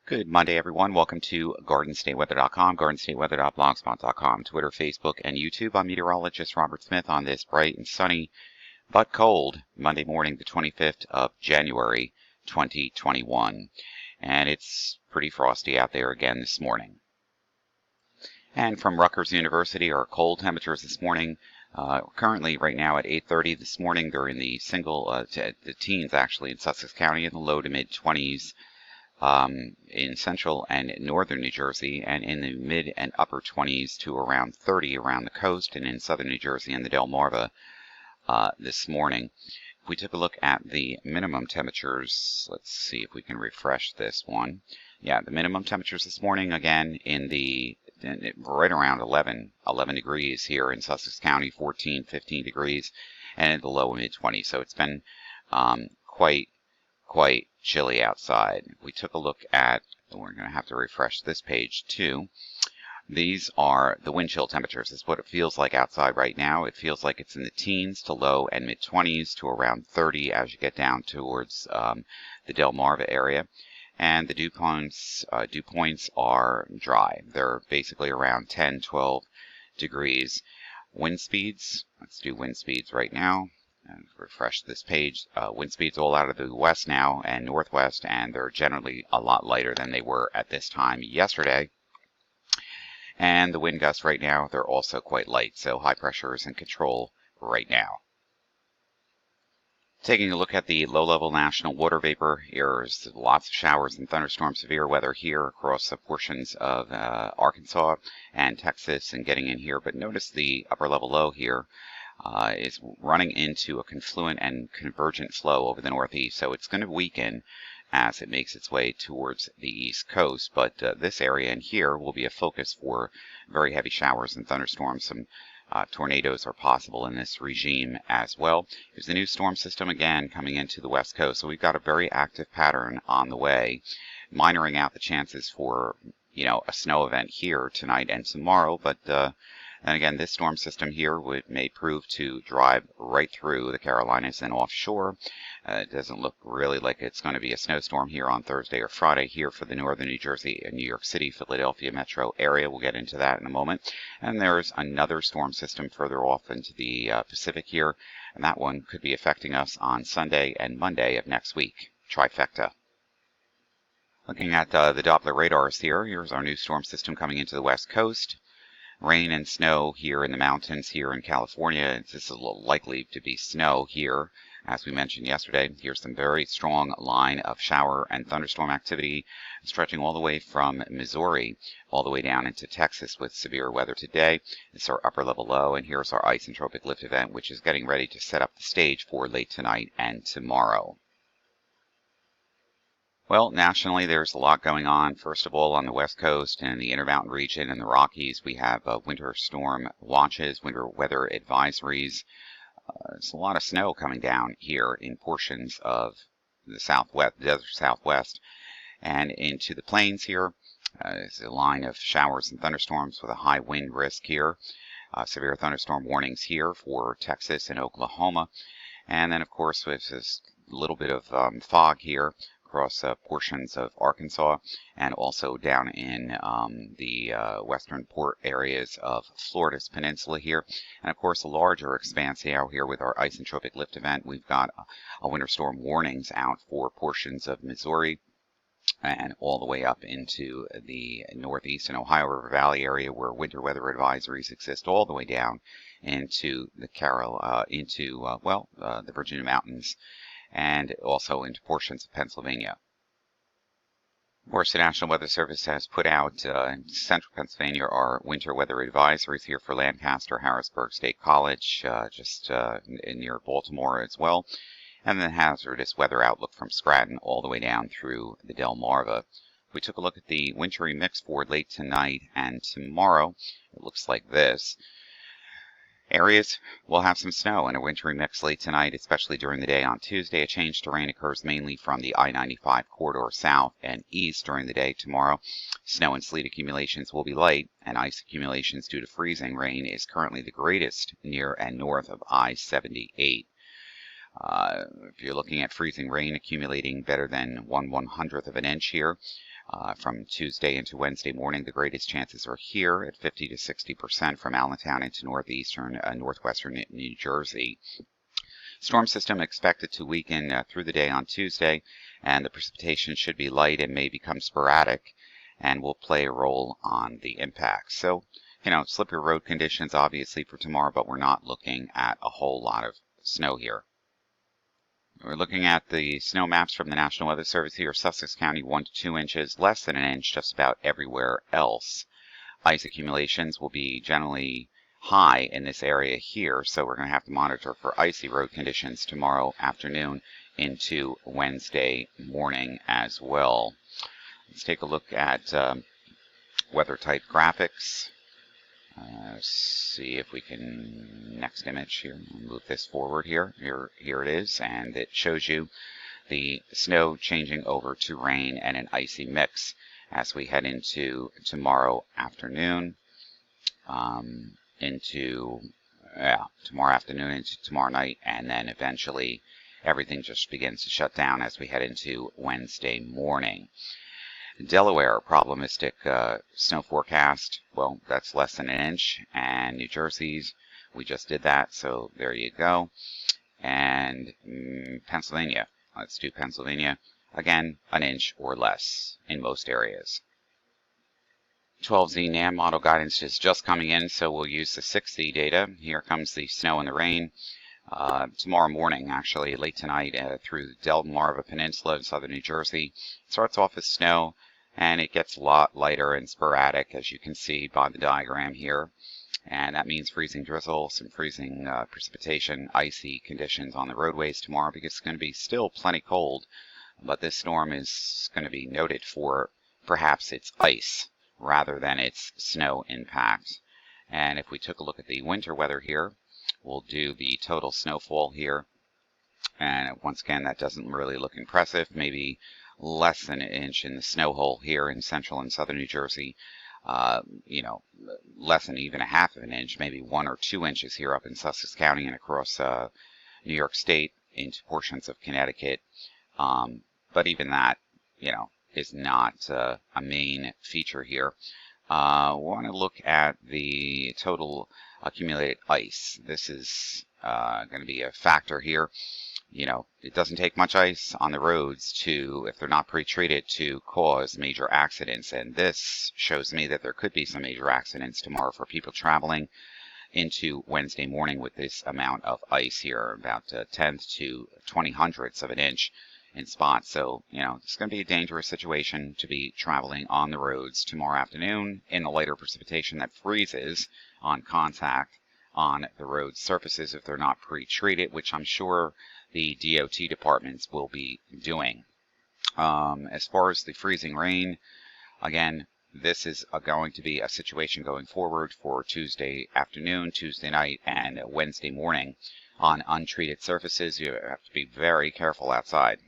Good Monday, everyone. Welcome to GardenStateWeather.com, GardenStateWeather.blogspot.com, Twitter, Facebook, and YouTube. I'm meteorologist Robert Smith on this bright and sunny but cold Monday morning, the 25th of January, 2021. And it's pretty frosty out there again this morning. And from Rutgers University, our cold temperatures this morning, currently right now at 8:30 this morning, they're in the the teens actually in Sussex County, in the low to mid 20s. In central and northern New Jersey, and in the mid and upper 20s to around 30 around the coast and in southern New Jersey and the Delmarva this morning. If we took a look at the minimum temperatures, let's see if we can refresh this one. Yeah, the minimum temperatures this morning, again, right around 11 degrees here in Sussex County, 14, 15 degrees, and in the low and mid 20s. So it's been quite chilly outside. We took a look at, we're going to have to refresh this page too. These are the wind chill temperatures. This is what it feels like outside right now. It feels like it's in the teens to low and mid 20s to around 30 as you get down towards the Delmarva area. And the dew points are dry. They're basically around 10, 12 degrees. Wind speeds, let's do wind speeds right now. And refresh this page. Wind speeds all out of the west now and northwest, and they're generally a lot lighter than they were at this time yesterday. And the wind gusts right now, they're also quite light, so high pressure is in control right now. Taking a look at the low-level national water vapor, there's lots of showers and thunderstorms, severe weather here across the portions of Arkansas and Texas and getting in here. But notice the upper-level low here is running into a confluent and convergent flow over the northeast, so it's going to weaken as it makes its way towards the east coast. But this area in here will be a focus for very heavy showers and thunderstorms. Some tornadoes are possible in this regime as well. There's the new storm system again coming into the west coast, so we've got a very active pattern on the way, minoring out the chances for a snow event here tonight and tomorrow. But and again, this storm system here may prove to drive right through the Carolinas and offshore. It doesn't look really like it's going to be a snowstorm here on Thursday or Friday here for the northern New Jersey and New York City, Philadelphia metro area. We'll get into that in a moment. And there's another storm system further off into the Pacific here, and that one could be affecting us on Sunday and Monday of next week. Trifecta. Looking at the Doppler radars here, here's our new storm system coming into the west coast. Rain and snow here in the mountains here in California. This is likely to be snow here, as we mentioned yesterday. Here's some very strong line of shower and thunderstorm activity stretching all the way from Missouri all the way down into Texas with severe weather today. This is our upper level low, and here's our isentropic lift event, which is getting ready to set up the stage for late tonight and tomorrow. Well, nationally, there's a lot going on. First of all, on the West Coast and the Intermountain region and the Rockies, we have winter storm watches, winter weather advisories. There's a lot of snow coming down here in portions of the southwest, desert southwest, and into the plains here. There's a line of showers and thunderstorms with a high wind risk here. Severe thunderstorm warnings here for Texas and Oklahoma. And then, of course, with this little bit of fog here across portions of Arkansas and also down in the western port areas of Florida's peninsula here. And of course, a larger expanse out here with our isentropic lift event. We've got a winter storm warnings out for portions of Missouri and all the way up into the northeast and Ohio River Valley area, where winter weather advisories exist all the way down into the the Virginia Mountains, and also into portions of Pennsylvania. Of course, the National Weather Service has put out in central Pennsylvania our winter weather advisories here for Lancaster, Harrisburg State College, just near Baltimore as well, and the hazardous weather outlook from Scranton all the way down through the Delmarva. We took a look at the wintry mix for late tonight and tomorrow. It looks like this. Areas will have some snow and a wintry mix late tonight, especially during the day on Tuesday. A change to rain occurs mainly from the I-95 corridor south and east during the day tomorrow. Snow and sleet accumulations will be light, and ice accumulations due to freezing rain is currently the greatest near and north of I-78. If you're looking at freezing rain accumulating better than 1/100th of an inch here, From Tuesday into Wednesday morning, the greatest chances are here at 50 to 60% from Allentown into northeastern, northwestern New Jersey. Storm system expected to weaken through the day on Tuesday, and the precipitation should be light and may become sporadic and will play a role on the impact. So, slippery road conditions obviously for tomorrow, but we're not looking at a whole lot of snow here. We're looking at the snow maps from the National Weather Service here. Sussex County 1 to 2 inches, less than an inch just about everywhere else. Ice accumulations will be generally high in this area here, so we're going to have to monitor for icy road conditions tomorrow afternoon into Wednesday morning as well. Let's take a look at weather type graphics. See if we can, next image here, move this forward here. Here it is, and it shows you the snow changing over to rain and an icy mix as we head into tomorrow afternoon, into tomorrow night, and then eventually everything just begins to shut down as we head into Wednesday morning. Delaware, problematic snow forecast. Well, that's less than an inch. And New Jersey's, we just did that, so there you go. And Pennsylvania, let's do Pennsylvania. Again, an inch or less in most areas. 12Z NAM model guidance is just coming in, so we'll use the 6Z data. Here comes the snow and the rain. Tomorrow morning, actually, late tonight, through the Delmarva Peninsula in southern New Jersey. It starts off as snow, and it gets a lot lighter and sporadic, as you can see by the diagram here. And that means freezing drizzle, some freezing precipitation, icy conditions on the roadways tomorrow, because it's going to be still plenty cold. But this storm is going to be noted for perhaps its ice rather than its snow impact. And if we took a look at the winter weather here, we'll do the total snowfall here, and once again that doesn't really look impressive. Maybe less than an inch in the snow hole here in central and southern New Jersey, less than even a half of an inch, maybe 1 or 2 inches here up in Sussex County and across New York State into portions of Connecticut, but even that is not a main feature here. We want to look at the total accumulated ice. This is going to be a factor here. It doesn't take much ice on the roads if they're not pre-treated, to cause major accidents. And this shows me that there could be some major accidents tomorrow for people traveling into Wednesday morning with this amount of ice here, about 10th to 20/100ths of an inch in spots. So, it's going to be a dangerous situation to be traveling on the roads tomorrow afternoon in the lighter precipitation that freezes on contact on the road surfaces if they're not pre-treated, which I'm sure the DOT departments will be doing. As far as the freezing rain, again, this is going to be a situation going forward for Tuesday afternoon, Tuesday night, and Wednesday morning on untreated surfaces. You have to be very careful outside.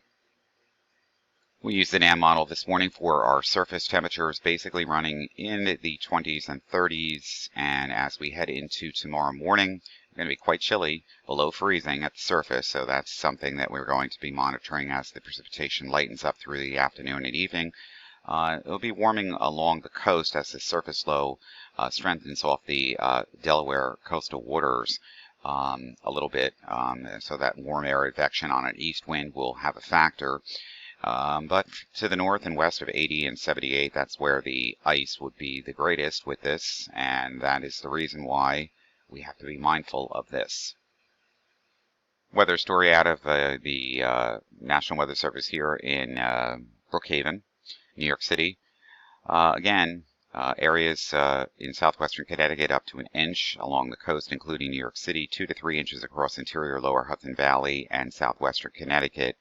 We used the NAM model this morning for our surface temperatures, basically running in the 20s and 30s. And as we head into tomorrow morning, it's going to be quite chilly, below freezing at the surface. So that's something that we're going to be monitoring as the precipitation lightens up through the afternoon and evening. It'll be warming along the coast as the surface low strengthens off the Delaware coastal waters a little bit. So that warm air advection on an east wind will have a factor. But to the north and west of 80 and 78, that's where the ice would be the greatest with this, and that is the reason why we have to be mindful of this. Weather story out of the National Weather Service here in Brookhaven, New York City. Again, areas in southwestern Connecticut up to an inch along the coast, including New York City, 2 to 3 inches across interior lower Hudson Valley and southwestern Connecticut.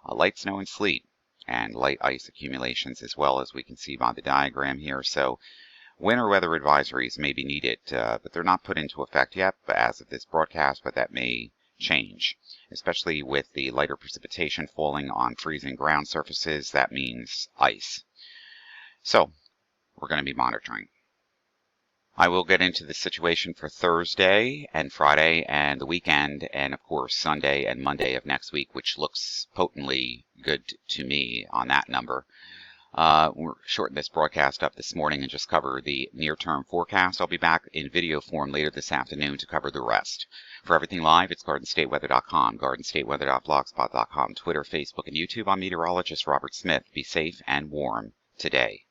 Light snow and sleet and light ice accumulations, as well as we can see by the diagram here. So winter weather advisories may be needed, but they're not put into effect yet as of this broadcast, but that may change, especially with the lighter precipitation falling on freezing ground surfaces. That means ice. So we're going to be monitoring. I will get into the situation for Thursday and Friday and the weekend, and of course Sunday and Monday of next week, which looks potently good to me on that number. We're shorting this broadcast up this morning and just cover the near-term forecast. I'll be back in video form later this afternoon to cover the rest. For everything live, it's GardenStateWeather.com, GardenStateWeather.blogspot.com, Twitter, Facebook, and YouTube. I'm meteorologist Robert Smith. Be safe and warm today.